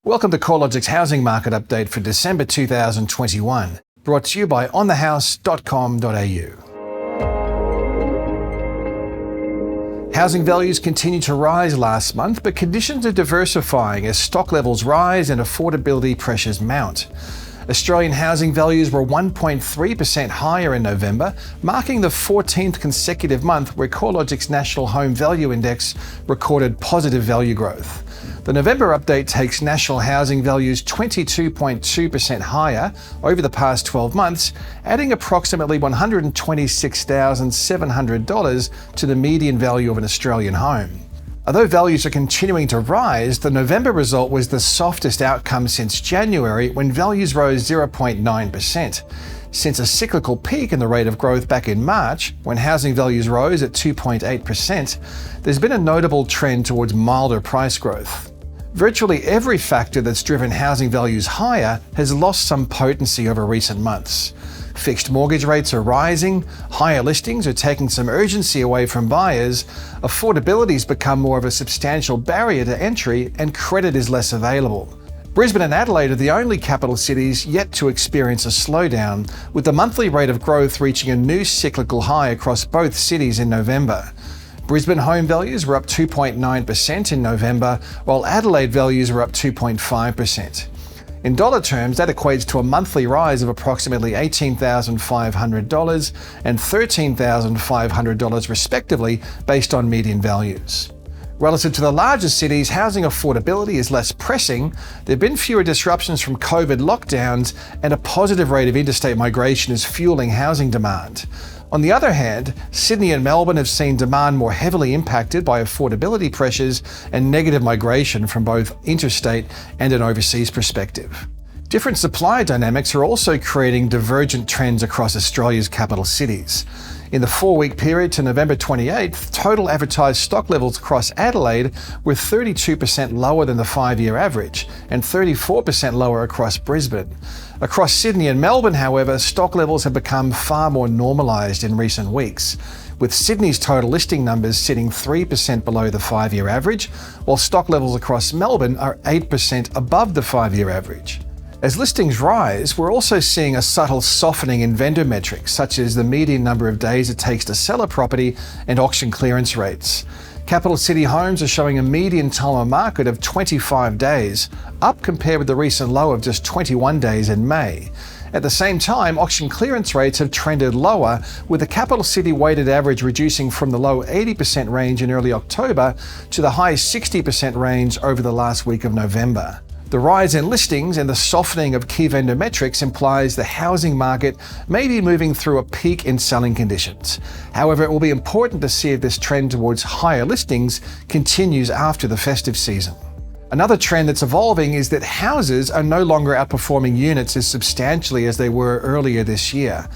Welcome to CoreLogic's housing market update for December 2021, brought to you by onthehouse.com.au. Housing values continued to rise last month, but conditions are diversifying as stock levels rise and affordability pressures mount. Australian housing values were 1.3% higher in November, marking the 14th consecutive month where CoreLogic's National Home Value Index recorded positive value growth. The November update takes national housing values 22.2% higher over the past 12 months, adding approximately $126,700 to the median value of an Australian home. Although values are continuing to rise, the November result was the softest outcome since January, when values rose 0.9%. Since a cyclical peak in the rate of growth back in March, when housing values rose at 2.8%, there's been a notable trend towards milder price growth. Virtually every factor that's driven housing values higher has lost some potency over recent months. Fixed mortgage rates are rising, higher listings are taking some urgency away from buyers, affordability's become more of a substantial barrier to entry, and credit is less available. Brisbane and Adelaide are the only capital cities yet to experience a slowdown, with the monthly rate of growth reaching a new cyclical high across both cities in November. Brisbane home values were up 2.9% in November, while Adelaide values were up 2.5%. In dollar terms, that equates to a monthly rise of approximately $18,500 and $13,500 respectively, based on median values. Relative to the larger cities, housing affordability is less pressing. There have been fewer disruptions from COVID lockdowns, and a positive rate of interstate migration is fueling housing demand. On the other hand, Sydney and Melbourne have seen demand more heavily impacted by affordability pressures and negative migration from both interstate and an overseas perspective. Different supply dynamics are also creating divergent trends across Australia's capital cities. In the 4-week period to November 28th, total advertised stock levels across Adelaide were 32% lower than the 5-year average and 34% lower across Brisbane. Across Sydney and Melbourne, however, stock levels have become far more normalised in recent weeks, with Sydney's total listing numbers sitting 3% below the 5-year average, while stock levels across Melbourne are 8% above the 5-year average. As listings rise, we're also seeing a subtle softening in vendor metrics, such as the median number of days it takes to sell a property and auction clearance rates. Capital city homes are showing a median time on market of 25 days, up compared with the recent low of just 21 days in May. At the same time, auction clearance rates have trended lower, with the capital city weighted average reducing from the low 80% range in early October to the high 60% range over the last week of November. The rise in listings and the softening of key vendor metrics implies the housing market may be moving through a peak in selling conditions. However, it will be important to see if this trend towards higher listings continues after the festive season. Another trend that's evolving is that houses are no longer outperforming units as substantially as they were earlier this year.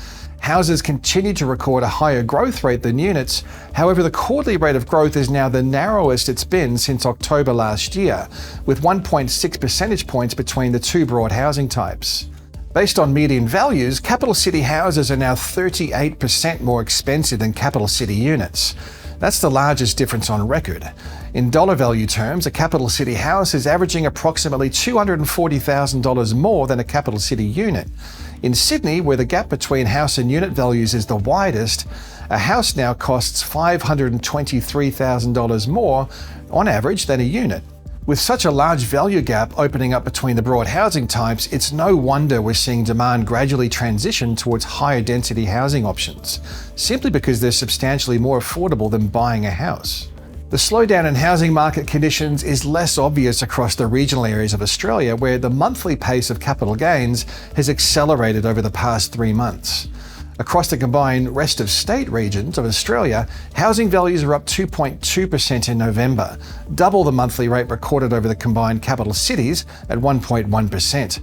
Houses continue to record a higher growth rate than units. However, the quarterly rate of growth is now the narrowest it's been since October last year, with 1.6 percentage points between the two broad housing types. Based on median values, capital city houses are now 38% more expensive than capital city units. That's the largest difference on record. In dollar value terms, a capital city house is averaging approximately $240,000 more than a capital city unit. In Sydney, where the gap between house and unit values is the widest, a house now costs $523,000 more on average than a unit. With such a large value gap opening up between the broad housing types, it's no wonder we're seeing demand gradually transition towards higher density housing options, simply because they're substantially more affordable than buying a house. The slowdown in housing market conditions is less obvious across the regional areas of Australia, where the monthly pace of capital gains has accelerated over the past 3 months. Across the combined rest of state regions of Australia, housing values are up 2.2% in November, double the monthly rate recorded over the combined capital cities at 1.1%.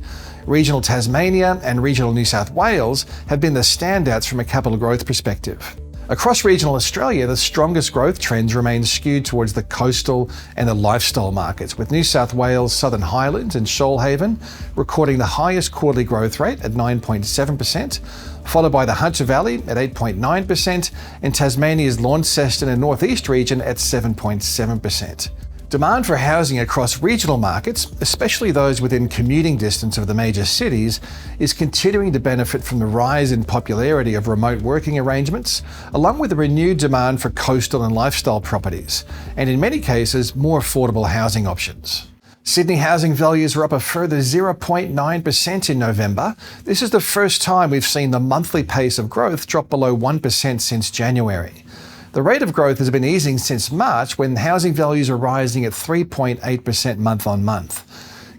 Regional Tasmania and regional New South Wales have been the standouts from a capital growth perspective. Across regional Australia, the strongest growth trends remain skewed towards the coastal and the lifestyle markets, with New South Wales, Southern Highlands and Shoalhaven recording the highest quarterly growth rate at 9.7%, followed by the Hunter Valley at 8.9% and Tasmania's Launceston and North East region at 7.7%. Demand for housing across regional markets, especially those within commuting distance of the major cities, is continuing to benefit from the rise in popularity of remote working arrangements, along with a renewed demand for coastal and lifestyle properties, and in many cases, more affordable housing options. Sydney housing values are up a further 0.9% in November. This is the first time we've seen the monthly pace of growth drop below 1% since January. The rate of growth has been easing since March, when housing values are rising at 3.8% month on month.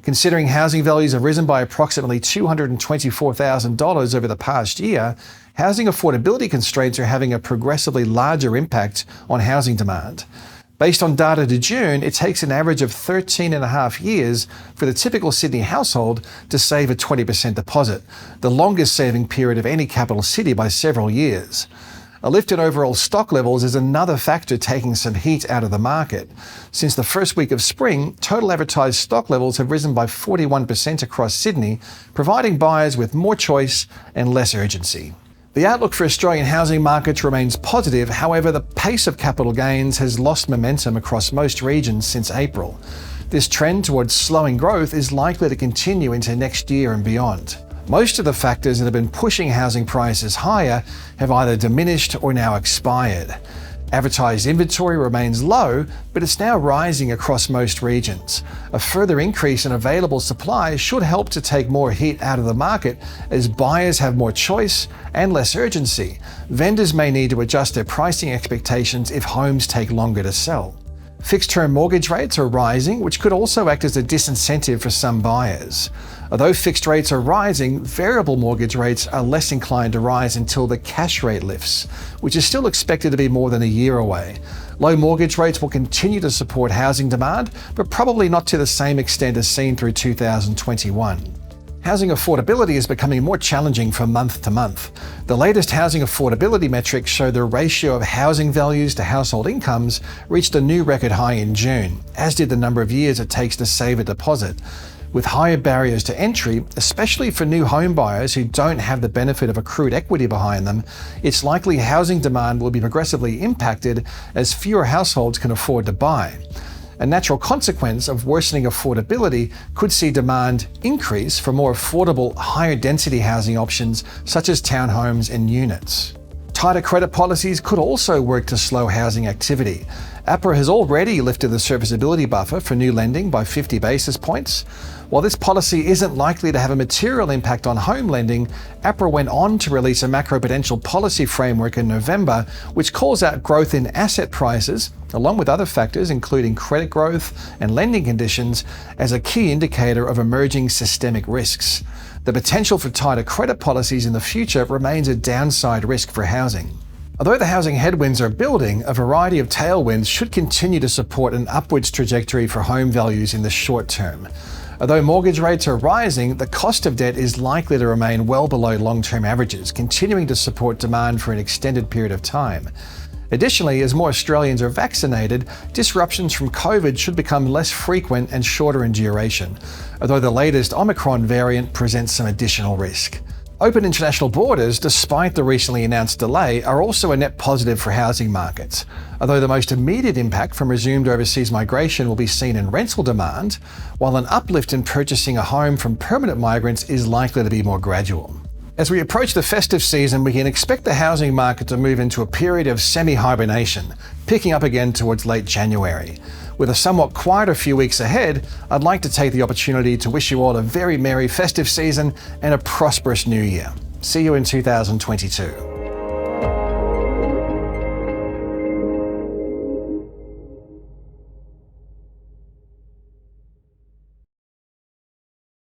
Considering housing values have risen by approximately $224,000 over the past year, housing affordability constraints are having a progressively larger impact on housing demand. Based on data to June, it takes an average of 13.5 years for the typical Sydney household to save a 20% deposit, the longest saving period of any capital city by several years. A lift in overall stock levels is another factor taking some heat out of the market. Since the first week of spring, total advertised stock levels have risen by 41% across Sydney, providing buyers with more choice and less urgency. The outlook for Australian housing markets remains positive. However, the pace of capital gains has lost momentum across most regions since April. This trend towards slowing growth is likely to continue into next year and beyond. Most of the factors that have been pushing housing prices higher have either diminished or now expired. Advertised inventory remains low, but it's now rising across most regions. A further increase in available supply should help to take more heat out of the market as buyers have more choice and less urgency. Vendors may need to adjust their pricing expectations if homes take longer to sell. Fixed-term mortgage rates are rising, which could also act as a disincentive for some buyers. Although fixed rates are rising, variable mortgage rates are less inclined to rise until the cash rate lifts, which is still expected to be more than a year away. Low mortgage rates will continue to support housing demand, but probably not to the same extent as seen through 2021. Housing affordability is becoming more challenging from month to month. The latest housing affordability metrics show the ratio of housing values to household incomes reached a new record high in June, as did the number of years it takes to save a deposit. With higher barriers to entry, especially for new home buyers who don't have the benefit of accrued equity behind them, it's likely housing demand will be progressively impacted as fewer households can afford to buy. A natural consequence of worsening affordability could see demand increase for more affordable, higher density housing options such as townhomes and units. Tighter credit policies could also work to slow housing activity. APRA has already lifted the serviceability buffer for new lending by 50 basis points. While this policy isn't likely to have a material impact on home lending, APRA went on to release a macroprudential policy framework in November, which calls out growth in asset prices, along with other factors including credit growth and lending conditions, as a key indicator of emerging systemic risks. The potential for tighter credit policies in the future remains a downside risk for housing. Although the housing headwinds are building, a variety of tailwinds should continue to support an upwards trajectory for home values in the short term. Although mortgage rates are rising, the cost of debt is likely to remain well below long-term averages, continuing to support demand for an extended period of time. Additionally, as more Australians are vaccinated, disruptions from COVID should become less frequent and shorter in duration, although the latest Omicron variant presents some additional risk. Open international borders, despite the recently announced delay, are also a net positive for housing markets. Although the most immediate impact from resumed overseas migration will be seen in rental demand, while an uplift in purchasing a home from permanent migrants is likely to be more gradual. As we approach the festive season, we can expect the housing market to move into a period of semi-hibernation, picking up again towards late January. With a somewhat quieter few weeks ahead, I'd like to take the opportunity to wish you all a very merry festive season and a prosperous new year. See you in 2022.